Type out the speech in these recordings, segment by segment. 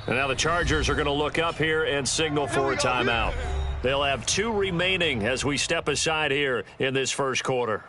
And now the Chargers are going to look up here and signal for a timeout. They'll have 2 remaining as we step aside here in this first quarter.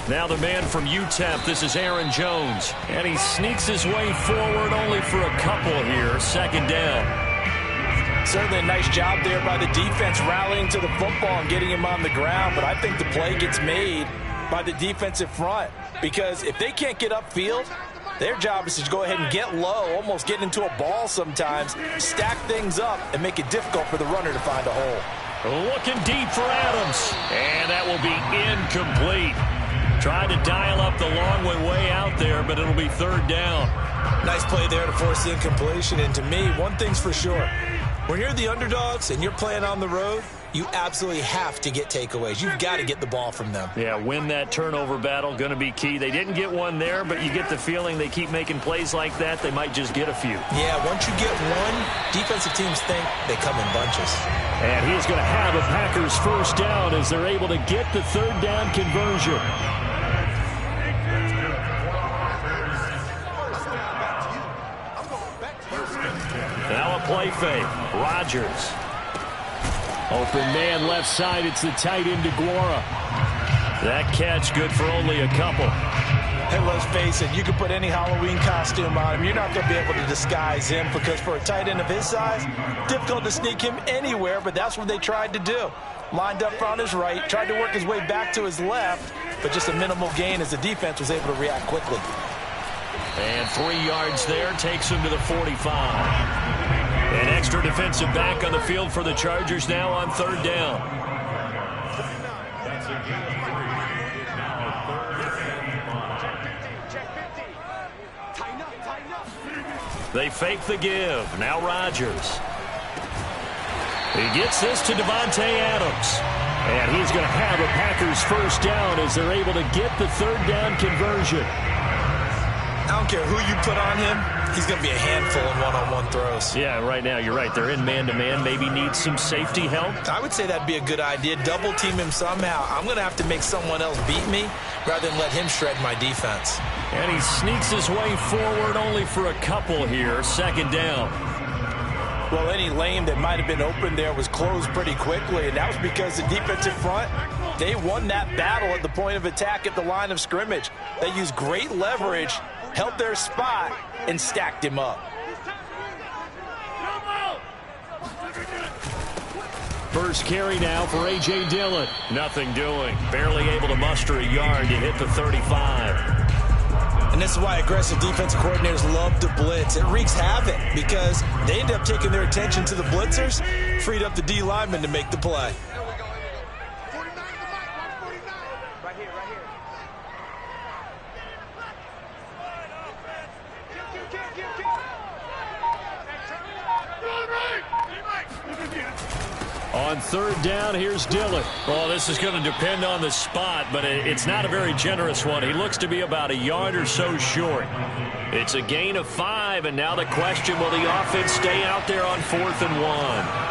Now the man from UTEP, this is Aaron Jones. And he sneaks his way forward only for a couple here. Second down. Certainly a nice job there by the defense rallying to the football and getting him on the ground. But I think the play gets made by the defensive front. Because if they can't get upfield, their job is to go ahead and get low, almost get into a ball sometimes, stack things up, and make it difficult for the runner to find a hole. Looking deep for Adams. And that will be incomplete. Trying to dial up the long way out there, but it'll be third down. Nice play there to force the incompletion. And to me, one thing's for sure. When you're the underdogs and you're playing on the road, you absolutely have to get takeaways. You've got to get the ball from them. Yeah, win that turnover battle, going to be key. They didn't get one there, but you get the feeling they keep making plays like that, they might just get a few. Yeah, once you get one, defensive teams think they come in bunches. And he's going to have a Packers first down as they're able to get the third down conversion. Now a play fake. Rodgers. Open man left side. It's the tight end DeGuara. That catch good for only a couple. Hey, let's face it. You can put any Halloween costume on him. You're not going to be able to disguise him because for a tight end of his size, difficult to sneak him anywhere, but that's what they tried to do. Lined up on his right, tried to work his way back to his left, but just a minimal gain as the defense was able to react quickly. And 3 yards there takes him to the 45. An extra defensive back on the field for the Chargers now on third down. They fake the give. Now Rodgers. He gets this to Davante Adams. And he's going to have a Packers first down as they're able to get the third down conversion. I don't care who you put on him, he's going to be a handful in one-on-one throws. Yeah, right now, you're right. They're in man-to-man. Maybe needs some safety help. I would say that'd be a good idea. Double team him somehow. I'm going to have to make someone else beat me rather than let him shred my defense. And he sneaks his way forward only for a couple here. Second down. Well, any lane that might have been open there was closed pretty quickly, and that was because the defensive front, they won that battle at the point of attack at the line of scrimmage. They used great leverage, held their spot, and stacked him up. First carry now for A.J. Dillon. Nothing doing. Barely able to muster a yard to hit the 35. And this is why aggressive defensive coordinators love to blitz. It wreaks havoc because they end up taking their attention to the blitzers, freed up the D lineman to make the play. On third down, here's Dillon. Well, this is going to depend on the spot, but it's not a very generous one. He looks to be about a yard or so short. It's a gain of 5, and now the question, will the offense stay out there on 4th and 1?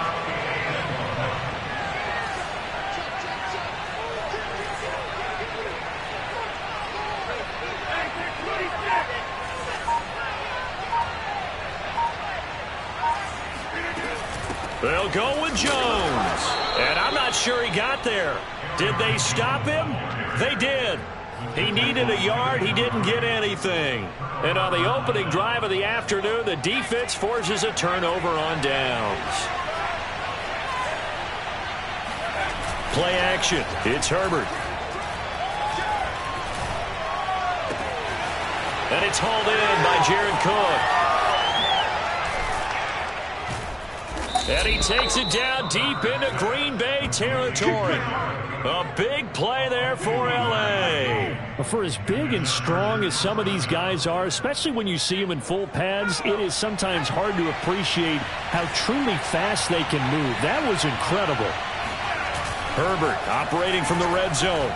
They'll go with Jones. And I'm not sure he got there. Did they stop him? They did. He needed a yard. He didn't get anything. And on the opening drive of the afternoon, the defense forces a turnover on downs. Play action. It's Herbert. And it's hauled in by Jared Cook. And he takes it down deep into Green Bay territory. A big play there for L.A. For as big and strong as some of these guys are, especially when you see them in full pads, it is sometimes hard to appreciate how truly fast they can move. That was incredible. Herbert operating from the red zone.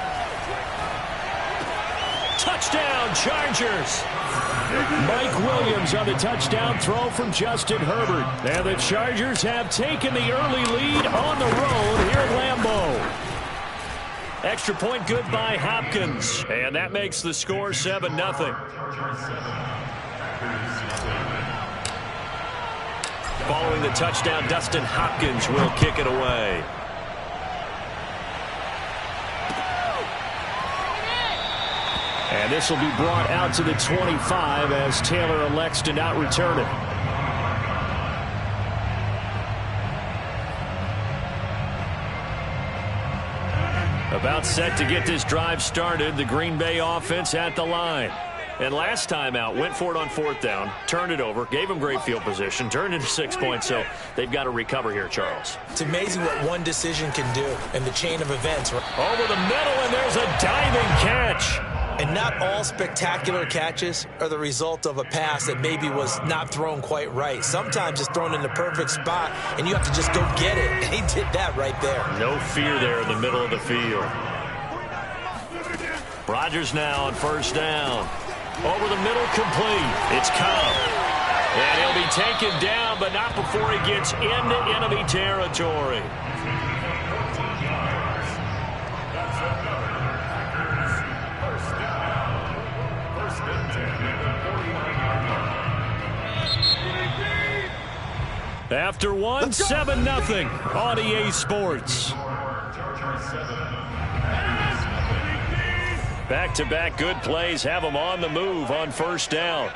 Touchdown, Chargers. Mike Williams on the touchdown throw from Justin Herbert. And the Chargers have taken the early lead on the road here at Lambeau. Extra point good by Hopkins. And that makes the score 7-0. Following the touchdown, Dustin Hopkins will kick it away. And this will be brought out to the 25 as Taylor elects to not return it. About set to get this drive started. The Green Bay offense at the line. And last time out, went for it on 4th down, turned it over, gave them great field position, turned into 6 points, so they've got to recover here, Charles. It's amazing what one decision can do in the chain of events. Over the middle, and there's a diving catch. And not all spectacular catches are the result of a pass that maybe was not thrown quite right. Sometimes it's thrown in the perfect spot, and you have to just go get it. And he did that right there. No fear there in the middle of the field. Rodgers now on 1st down. Over the middle, complete. It's Cobb. And he'll be taken down, but not before he gets into enemy territory. After one, 7-0 on EA Sports. Back-to-back good plays have them on the move on 1st down.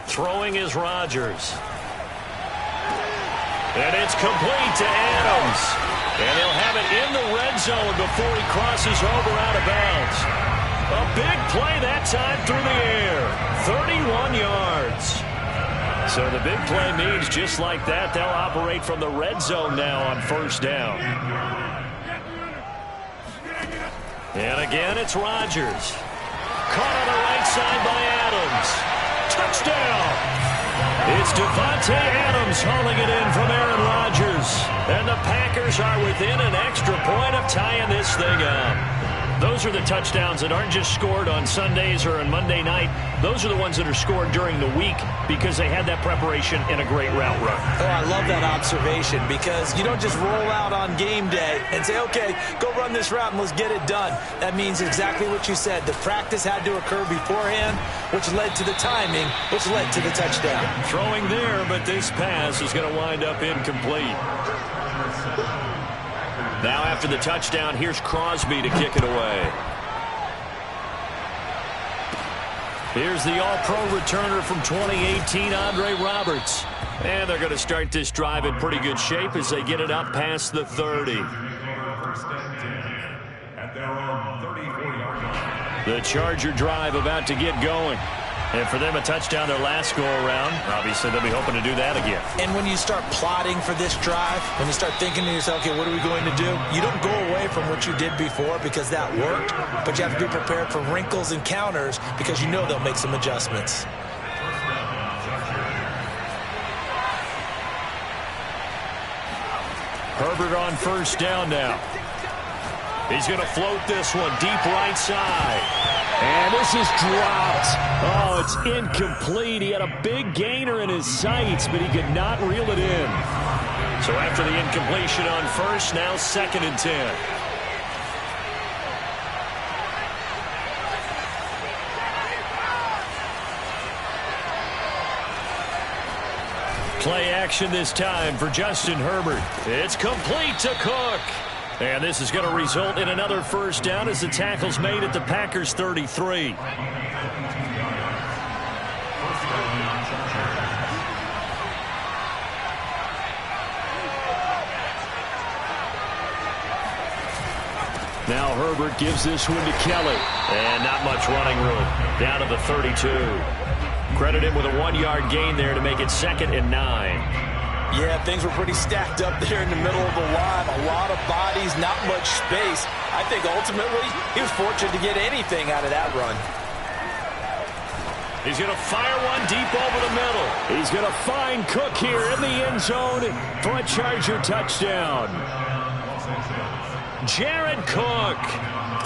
Throwing is Rodgers. And it's complete to Adams. And he'll have it in the red zone before he crosses over out of bounds. A big play that time through the air. 31 yards. So the big play means just like that, they'll operate from the red zone now on 1st down. And again, it's Rodgers. Caught on the right side by Adams. Touchdown! It's Devontae Adams hauling it in from Aaron Rodgers. And the Packers are within an extra point of tying this thing up. Those are the touchdowns that aren't just scored on Sundays or on Monday night. Those are the ones that are scored during the week because they had that preparation and a great route run. Oh, I love that observation because you don't just roll out on game day and say, okay, go run this route and let's get it done. That means exactly what you said. The practice had to occur beforehand, which led to the timing, which led to the touchdown. Throwing there, but this pass is going to wind up incomplete. Now after the touchdown, here's Crosby to kick it away. Here's the all-pro returner from 2018, Andre Roberts. And they're going to start this drive in pretty good shape as they get it up past the 30. The Charger drive about to get going. And for them, a touchdown their last go-around. Obviously, they'll be hoping to do that again. And when you start plotting for this drive, when you start thinking to yourself, okay, what are we going to do? You don't go away from what you did before because that worked, but you have to be prepared for wrinkles and counters because you know they'll make some adjustments. Herbert on 1st down now. He's going to float this one deep right side. And this is dropped. Oh, it's incomplete. He had a big gainer in his sights, but he could not reel it in. So after the incompletion on 1st, now 2nd and 10. Play action this time for Justin Herbert. It's complete to Cook. And this is going to result in another 1st down as the tackle's made at the Packers' 33. Now Herbert gives this one to Kelly. And not much running room. Down to the 32. Credit him with a 1-yard gain there to make it 2nd and 9. Yeah, things were pretty stacked up there in the middle of the line. A lot of bodies, not much space. I think ultimately he was fortunate to get anything out of that run. He's going to fire one deep over the middle. He's going to find Cook here in the end zone for a Charger touchdown. Jared Cook,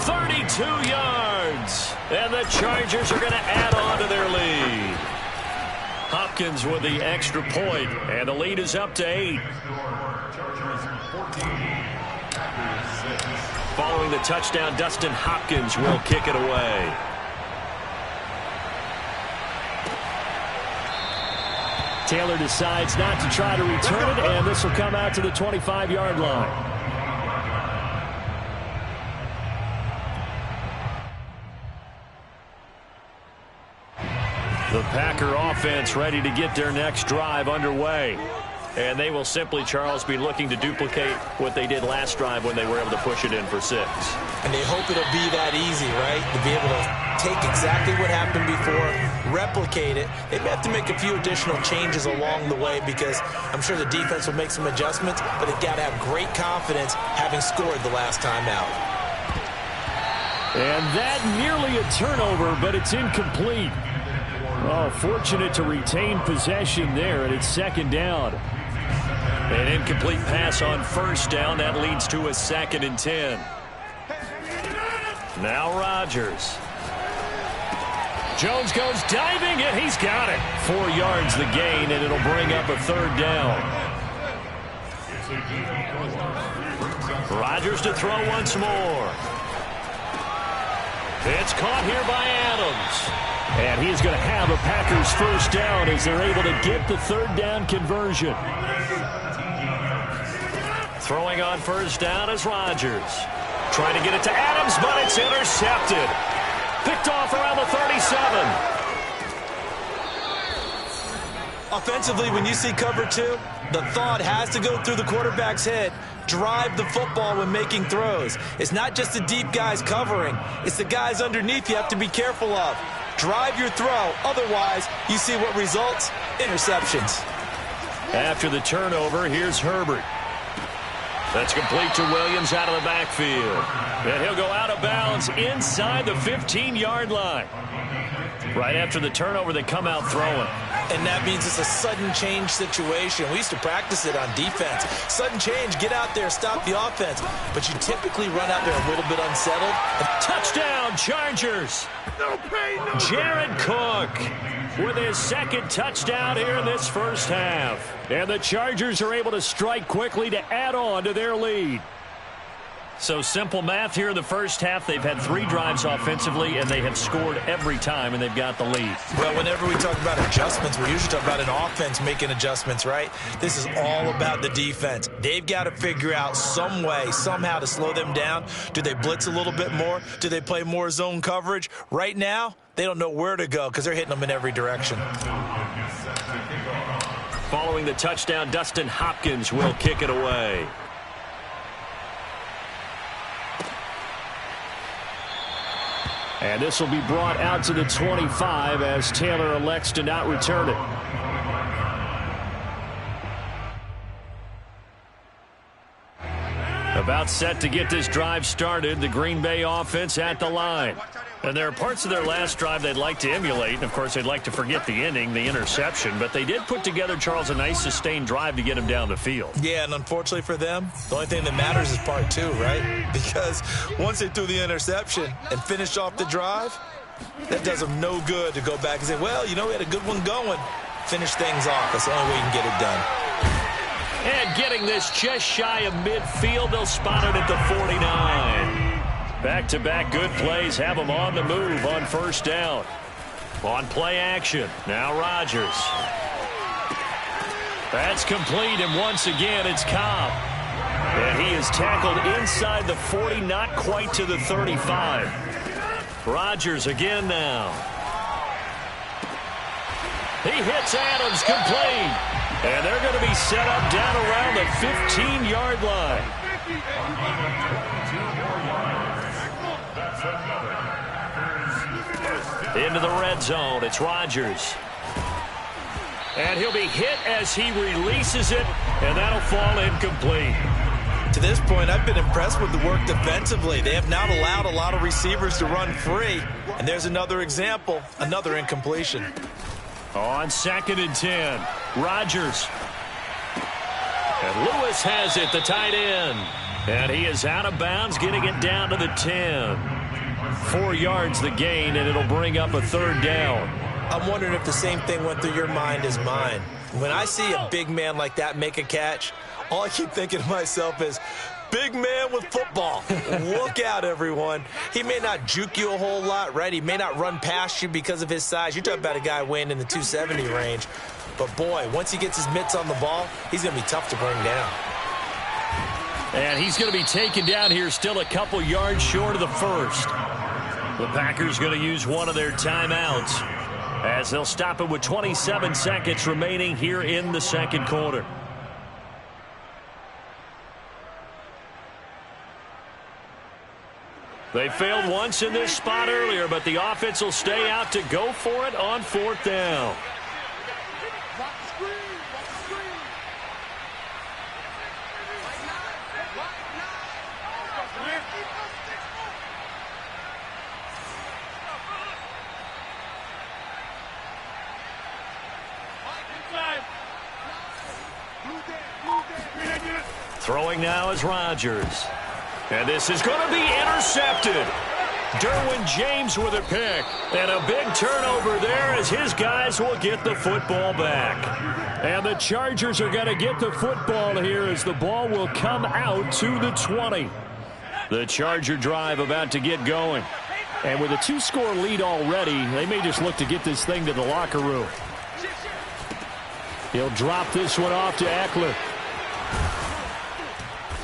32 yards. And the Chargers are going to add on to their lead. Hopkins with the extra point, and the lead is up to 8. Following the touchdown, Dustin Hopkins will kick it away. Taylor decides not to try to return it, and this will come out to the 25-yard line. The Packer offense ready to get their next drive underway. And they will simply, Charles, be looking to duplicate what they did last drive when they were able to push it in for 6. And they hope it'll be that easy, right? To be able to take exactly what happened before, replicate it. They may have to make a few additional changes along the way because I'm sure the defense will make some adjustments, but they've got to have great confidence having scored the last time out. And that nearly a turnover, but it's incomplete. Oh, fortunate to retain possession there, and it's second down. An incomplete pass on first down. That leads to a 2nd and 10. Now Rodgers. Jones goes diving, and he's got it. 4 yards the gain, and it'll bring up a 3rd down. Rodgers to throw once more. It's caught here by Adams. And he's going to have a Packers first down as they're able to get the 3rd down conversion. Throwing on first down is Rodgers. Trying to get it to Adams, but it's intercepted. Picked off around the 37. Offensively, when you see cover 2, the thought has to go through the quarterback's head. Drive the football when making throws. It's not just the deep guys covering. It's the guys underneath you have to be careful of. Drive your throw. Otherwise, you see what results? Interceptions. After the turnover, here's Herbert. That's complete to Williams out of the backfield. And he'll go out of bounds inside the 15-yard line. Right after the turnover, they come out throwing. And that means it's a sudden change situation. We used to practice it on defense. Sudden change, get out there, stop the offense. But you typically run out there a little bit unsettled. Touchdown, Chargers. Jared Cook with his 2nd touchdown here in this first half. And the Chargers are able to strike quickly to add on to their lead. So simple math here in the first half. They've had 3 drives offensively, and they have scored every time, and they've got the lead. Well, whenever we talk about adjustments, we usually talk about an offense making adjustments, right? This is all about the defense. They've got to figure out some way, somehow to slow them down. Do they blitz a little bit more? Do they play more zone coverage? Right now, they don't know where to go because they're hitting them in every direction. Following the touchdown, Dustin Hopkins will kick it away. And this will be brought out to the 25 as Taylor elects to not return it. About set to get this drive started, the Green Bay offense at the line. And there are parts of their last drive they'd like to emulate. And, of course, they'd like to forget the ending, the interception. But they did put together, Charles, a nice sustained drive to get him down the field. Yeah, and unfortunately for them, the only thing that matters is part 2, right? Because once they threw the interception and finished off the drive, that does them no good to go back and say, well, you know, we had a good one going. Finish things off. That's the only way you can get it done. And getting this just shy of midfield, they'll spot it at the 49. Back-to-back good plays have them on the move on first down. On play action, now Rodgers. That's complete, and once again, it's Cobb. And he is tackled inside the 40, not quite to the 35. Rodgers again now. He hits Adams, complete. And they're going to be set up down around the 15-yard line. Into the red zone, it's Rodgers. And he'll be hit as he releases it, and that'll fall incomplete. to this point, I've been impressed with the work defensively. They have not allowed a lot of receivers to run free. And there's another example, another incompletion. On 2nd and 10, Rodgers. And Lewis has it, the tight end. And he is out of bounds, getting it down to the 10. 4 yards the gain, and it'll bring up a 3rd down. I'm wondering if the same thing went through your mind as mine. When I see a big man like that make a catch, all I keep thinking to myself is, big man with football. Look out, everyone. He may not juke you a whole lot, right? He may not run past you because of his size. You're talking about a guy weighing in the 270 range. But, boy, once he gets his mitts on the ball, he's going to be tough to bring down. And he's going to be taken down here still a couple yards short of the first. The Packers going to use one of their timeouts as they'll stop it with 27 seconds remaining here in the 2nd quarter. They failed once in this spot earlier, but the offense will stay out to go for it on 4th down. Throwing now is Rodgers. And this is going to be intercepted. Derwin James with a pick. And a big turnover there as his guys will get the football back. And the Chargers are going to get the football here as the ball will come out to the 20. The Charger drive about to get going. And with a 2-score lead already, they may just look to get this thing to the locker room. He'll drop this one off to Eckler.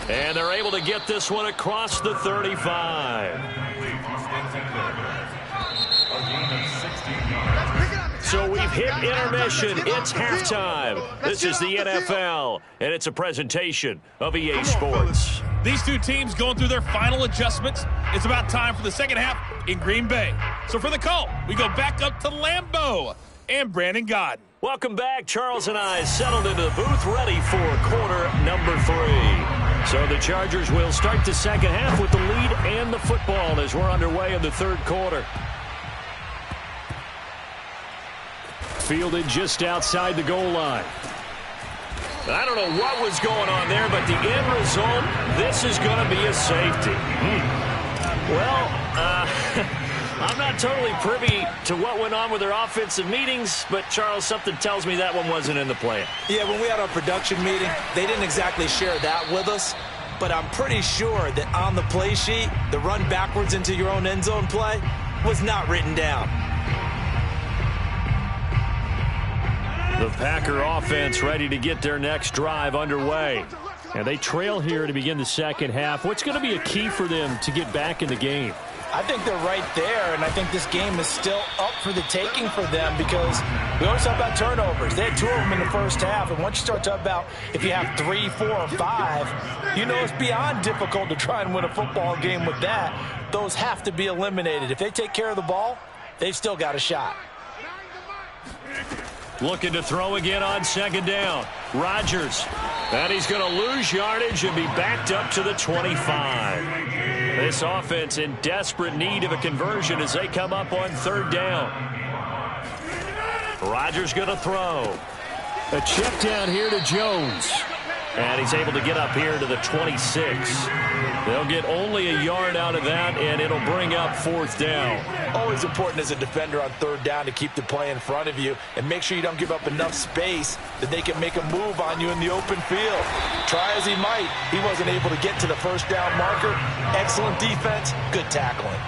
And they're able to get this one across the 35. So we've hit intermission. It's halftime. This is the NFL, and it's a presentation of EA Sports. These two teams going through their final adjustments. It's about time for the second half in Green Bay. So for the call, we go back up to Lambeau and Brandon Gaudin. Welcome back. Charles and I settled into the booth, ready for quarter number 3. So the Chargers will start the second half with the lead and the football as we're underway in the 3rd quarter. Fielded just outside the goal line. I don't know what was going on there, but the end result, this is going to be a safety. Well, I'm not totally privy to what went on with their offensive meetings, but, Charles, something tells me that one wasn't in the plan. Yeah, when we had our production meeting, they didn't exactly share that with us, but I'm pretty sure that on the play sheet, the run backwards into your own end zone play was not written down. The Packer offense ready to get their next drive underway. And they trail here to begin the second half. What's going to be a key for them to get back in the game? I think they're right there, and I think this game is still up for the taking for them because we always talk about turnovers. They had 2 of them in the first half, and once you start talking about if you have 3, 4, or 5, you know it's beyond difficult to try and win a football game with that. Those have to be eliminated. If they take care of the ball, they've still got a shot. Looking to throw again on 2nd down. Rodgers. And he's going to lose yardage and be backed up to the 25. This offense in desperate need of a conversion as they come up on 3rd down. Rodgers going to throw. A check down here to Jones. And he's able to get up here to the 26. They'll get only a yard out of that, and it'll bring up 4th down. Always important as a defender on 3rd down to keep the play in front of you and make sure you don't give up enough space that they can make a move on you in the open field. Try as he might, he wasn't able to get to the 1st down marker. Excellent defense, good tackling.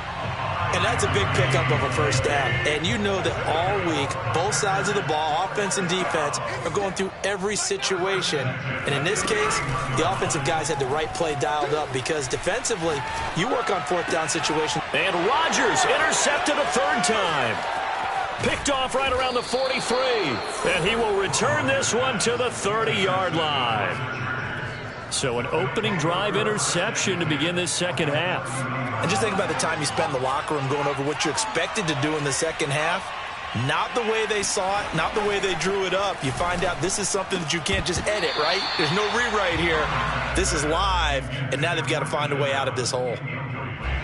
And that's a big pickup of a 1st down. And you know that all week, both sides of the ball, offense and defense, are going through every situation. And in this case, the offensive guys had the right play dialed up because defensively, you work on 4th down situations. And Rodgers intercepted a 3rd time. Picked off right around the 43. And he will return this one to the 30-yard line. So an opening drive interception to begin this second half. And just think about the time you spend in the locker room going over what you expected to do in the second half. Not the way they saw it, not the way they drew it up. You find out this is something that you can't just edit, right? There's no rewrite here. This is live, and now they've got to find a way out of this hole.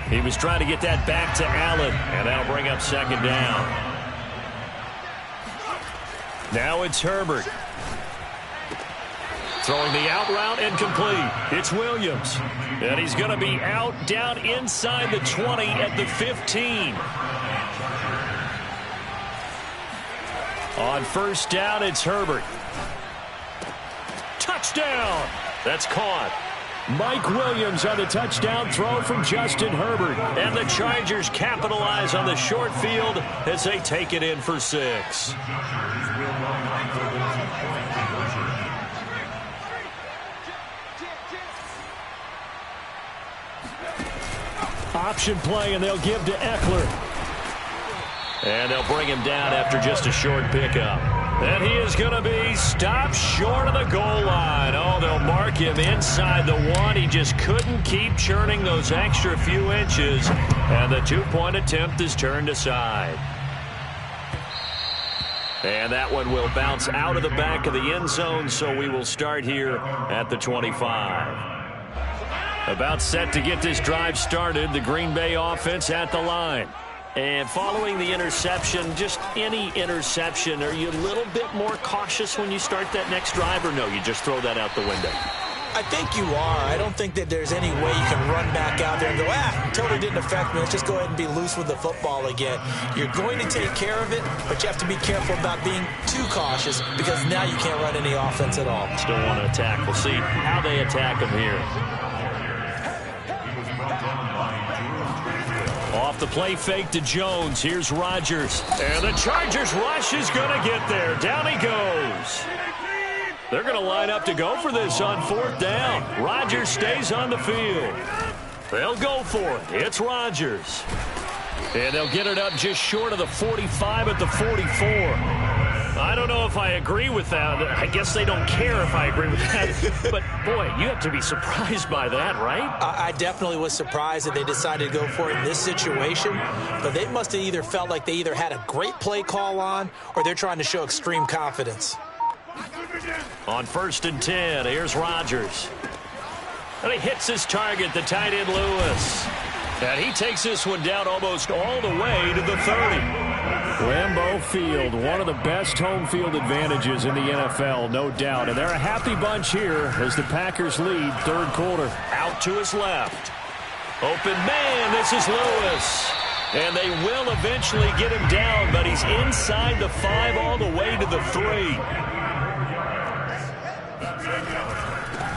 He was trying to get that back to Allen, and that'll bring up second down. Now it's Herbert. Throwing the out route and complete. It's Williams. And he's going to be out down inside the 20 at the 15. On first down, it's Herbert. Touchdown! That's caught. Mike Williams on the touchdown throw from Justin Herbert. And the Chargers capitalize on the short field as they take it in for 6. Option play, and they'll give to Eckler. And they'll bring him down after just a short pickup. And he is going to be stopped short of the goal line. Oh, they'll mark him inside the 1. He just couldn't keep churning those extra few inches. And the 2-point attempt is turned aside. And that one will bounce out of the back of the end zone, so we will start here at the 25. About set to get this drive started, the Green Bay offense at the line. And following the interception, just any interception, are you a little bit more cautious when you start that next drive, or no, you just throw that out the window? I think you are. I don't think that there's any way you can run back out there and go, totally didn't affect me. Let's just go ahead and be loose with the football again. You're going to take care of it, but you have to be careful about being too cautious because now you can't run any offense at all. Still want to attack. We'll see how they attack him here. Off the play fake to Jones. Here's Rodgers. And the Chargers rush is going to get there. Down he goes. They're going to line up to go for this on fourth down. Rodgers stays on the field. They'll go for it. It's Rodgers. And they'll get it up just short of the 45 at the 44. I don't know if I agree with that. I guess they don't care if I agree with that. But, boy, you have to be surprised by that, right? I definitely was surprised that they decided to go for it in this situation. But they must have either felt like they either had a great play call on or they're trying to show extreme confidence. On 1st and 10, here's Rodgers. And he hits his target, the tight end Lewis. And he takes this one down almost all the way to the 30. Lambeau Field, one of the best home field advantages in the NFL, no doubt. And they're a happy bunch here as the Packers lead third quarter. Out to his left. Open man, this is Lewis. And they will eventually get him down, but he's inside the 5 all the way to the 3.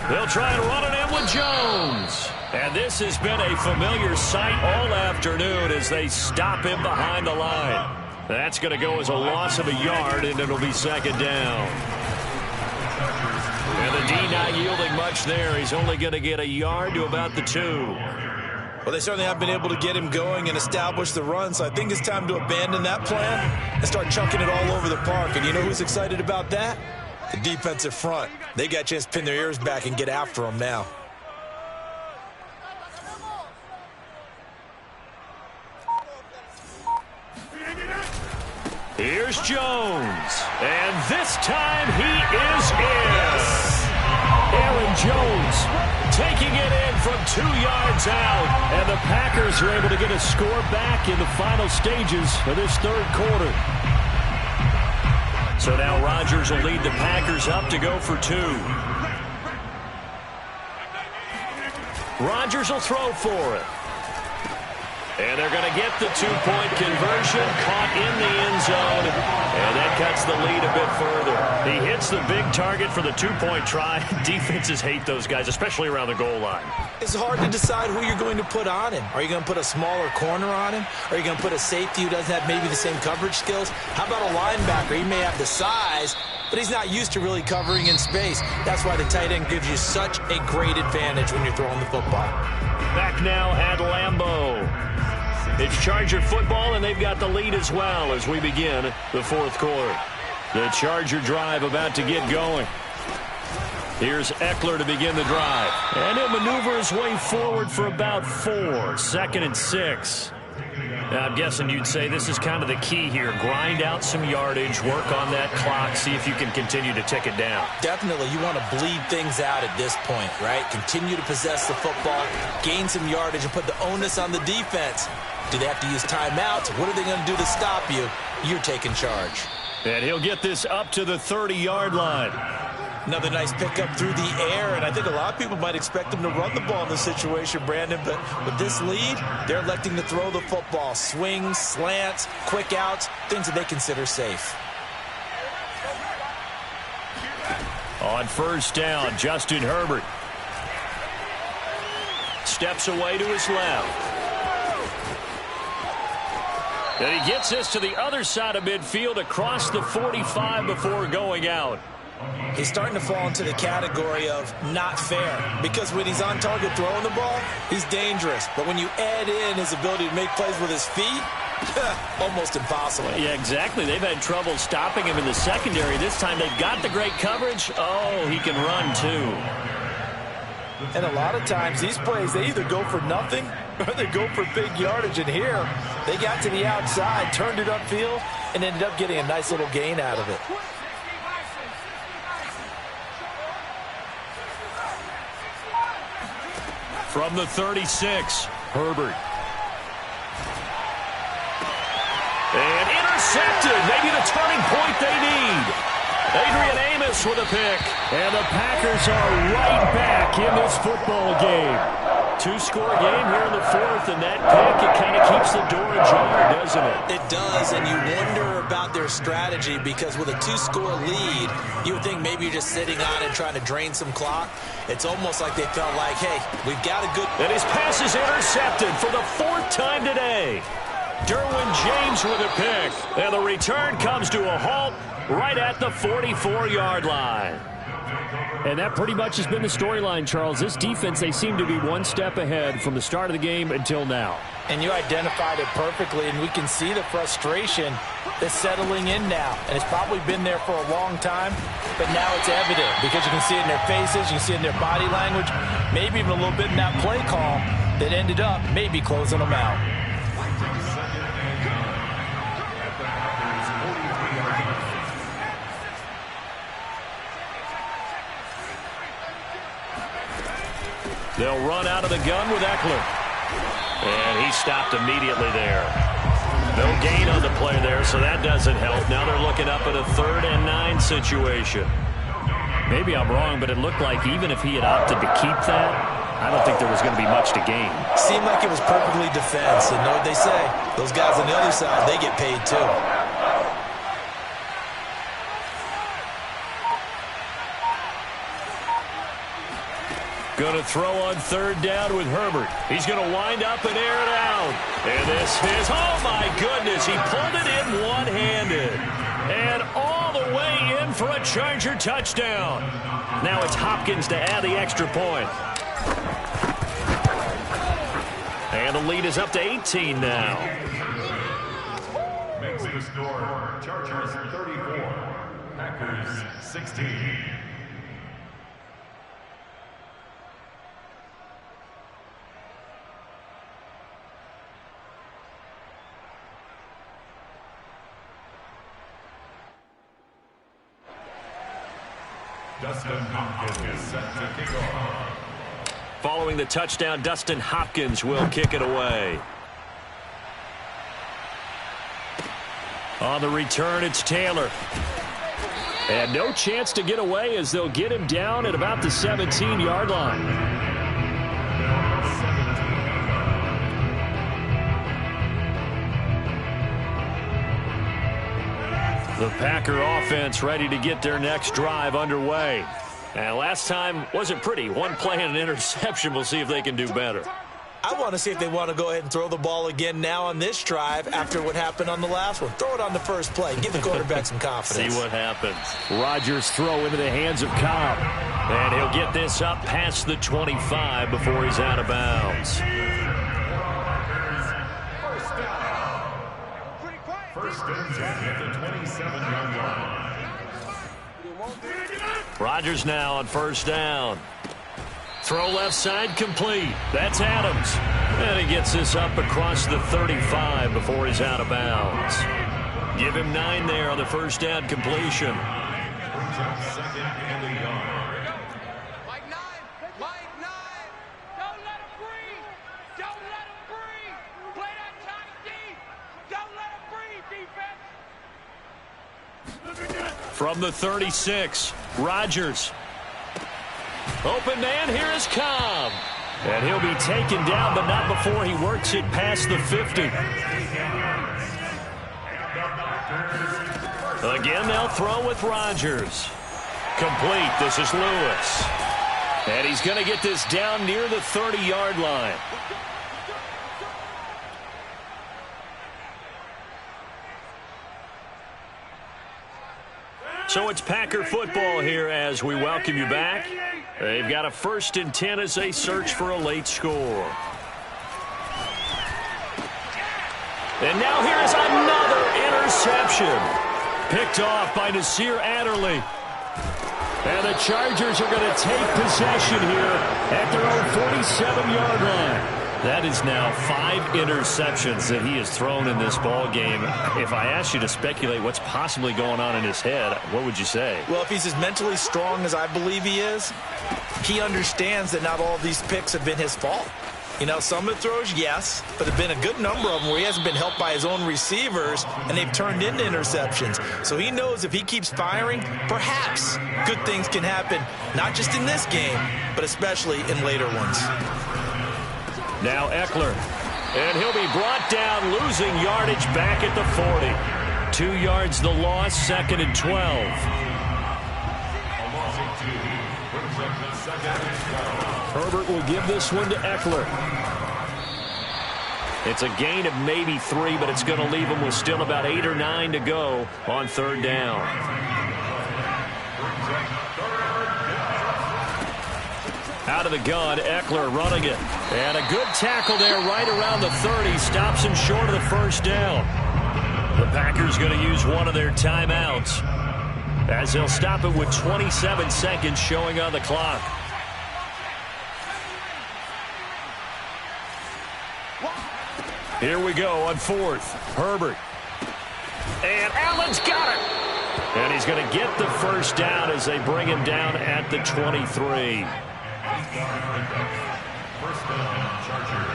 They'll try and run it in with Jones. And this has been a familiar sight all afternoon as they stop him behind the line. That's going to go as a loss of a yard, and it'll be second down. And the D not yielding much there. He's only going to get a yard to about the 2. Well, they certainly have been able to get him going and establish the run, so I think it's time to abandon that plan and start chunking it all over the park. And you know who's excited about that? The defensive front. They got a chance to pin their ears back and get after him now. Here's Jones. And this time he is in. Aaron Jones taking it in from 2 yards out. And the Packers are able to get a score back in the final stages of this third quarter. So now Rodgers will lead the Packers up to go for 2. Rodgers will throw for it. And they're going to get the 2-point conversion, caught in the end zone, and that cuts the lead a bit further. He hits the big target for the 2-point try. Defenses hate those guys, especially around the goal line. It's hard to decide who you're going to put on him. Are you going to put a smaller corner on him? Are you going to put a safety who doesn't have maybe the same coverage skills? How about a linebacker? He may have the size, but he's not used to really covering in space. That's why the tight end gives you such a great advantage when you're throwing the football. Back now at Lambeau. It's Charger football, and they've got the lead as well as we begin the fourth quarter. The Charger drive about to get going. Here's Eckler to begin the drive. And he'll maneuver his way forward for about 4. 2nd and 6. I'm guessing you'd say this is kind of the key here. Grind out some yardage, work on that clock, see if you can continue to tick it down. Definitely, you want to bleed things out at this point, right? Continue to possess the football, gain some yardage, and put the onus on the defense. Do they have to use timeouts? What are they going to do to stop you? You're taking charge. And he'll get this up to the 30-yard line. Another nice pickup through the air, and I think a lot of people might expect them to run the ball in this situation, Brandon, but with this lead, they're electing to throw the football. Swings, slants, quick outs, things that they consider safe. On first down, Justin Herbert steps away to his left. And he gets this to the other side of midfield across the 45 before going out. He's starting to fall into the category of not fair, because when he's on target throwing the ball, he's dangerous. But when you add in his ability to make plays with his feet, almost impossible. Yeah, exactly. They've had trouble stopping him in the secondary. This time they've got the great coverage. Oh, he can run too. And a lot of times these plays, they either go for nothing or they go for big yardage. And here, they got to the outside, turned it upfield, and ended up getting a nice little gain out of it. From the 36, Herbert. And intercepted. Maybe the turning point they need. Adrian Amos with a pick. And the Packers are right back in this football game. Two-score game here in the fourth, and that pick, it kind of keeps the door ajar, doesn't it? It does, and you wonder about their strategy, because with a two-score lead, you would think maybe you're just sitting on it trying to drain some clock. It's almost like they felt like, hey, we've got a good... And his pass is intercepted for the fourth time today. Derwin James with a pick, and the return comes to a halt right at the 44-yard line. And that pretty much has been the storyline, Charles. This defense, they seem to be one step ahead from the start of the game until now. And you identified it perfectly, and we can see the frustration that's settling in now. And it's probably been there for a long time, but now it's evident because you can see it in their faces, you can see it in their body language, maybe even a little bit in that play call that ended up maybe closing them out. They'll run out of the gun with Eckler. And he stopped immediately there. No gain on the play there, so that doesn't help. Now they're looking up at a 3rd and 9 situation. Maybe I'm wrong, but it looked like even if he had opted to keep that, I don't think there was going to be much to gain. Seemed like it was perfectly defense. And know what they say? Those guys on the other side, they get paid too. Going to throw on 3rd down with Herbert. He's going to wind up and air it out. And this is, oh my goodness, he pulled it in one-handed. And all the way in for a Charger touchdown. Now it's Hopkins to add the extra point. And the lead is up to 18 now. Makes the score, Chargers 34, Packers 16. Dustin Hopkins is set to kick off. Following the touchdown, Dustin Hopkins will kick it away. On the return, it's Taylor. And no chance to get away as they'll get him down at about the 17-yard line. The Packer offense ready to get their next drive underway. And last time wasn't pretty. One play and an interception. We'll see if they can do better. I want to see if they want to go ahead and throw the ball again now on this drive after what happened on the last one. Throw it on the first play. Give the quarterback some confidence. See what happens. Rodgers throw into the hands of Cobb. And he'll get this up past the 25 before he's out of bounds. First and 10 at the 27-yard line. Rodgers now on first down. Throw left side complete. That's Adams. And he gets this up across the 35 before he's out of bounds. Give him 9 there on the first down completion. Brings up second and a yard. Mike 9. Mike 9. Don't let him breathe. Don't let him breathe. Play that tight deep. Don't let him breathe, defense. From the 36, Rodgers. Open man, here is Cobb. And he'll be taken down, but not before he works it past the 50. Again, they'll throw with Rodgers. Complete. This is Lewis. And he's going to get this down near the 30-yard line. So it's Packer football here as we welcome you back. They've got a 1st and 10 as they search for a late score. And now here is another interception. Picked off by Nasir Adderley. And the Chargers are going to take possession here at their own 47-yard line. That is now 5 interceptions that he has thrown in this ball game. If I asked you to speculate what's possibly going on in his head, what would you say? Well, if he's as mentally strong as I believe he is, he understands that not all of these picks have been his fault. You know, some of the throws, yes, but there have been a good number of them where he hasn't been helped by his own receivers, and they've turned into interceptions. So he knows if he keeps firing, perhaps good things can happen, not just in this game, but especially in later ones. Now Eckler, and he'll be brought down, losing yardage back at the 40. 2 yards the loss, 2nd and 12. A loss of 2. Brings up the 2nd and 12. Herbert will give this one to Eckler. It's a gain of maybe 3, but it's going to leave him with still about 8 or 9 to go on 3rd down. Out of the gun, Eckler running it. And a good tackle there right around the 30. Stops him short of the 1st down. The Packers going to use one of their timeouts as they'll stop it with 27 seconds showing on the clock. Here we go on 4th. Herbert. And Allen's got it. And he's going to get the 1st down as they bring him down at the 23. First down, Chargers.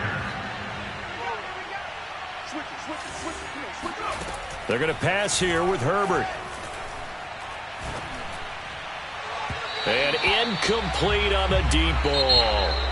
They're going to pass here with Herbert. And incomplete on the deep ball.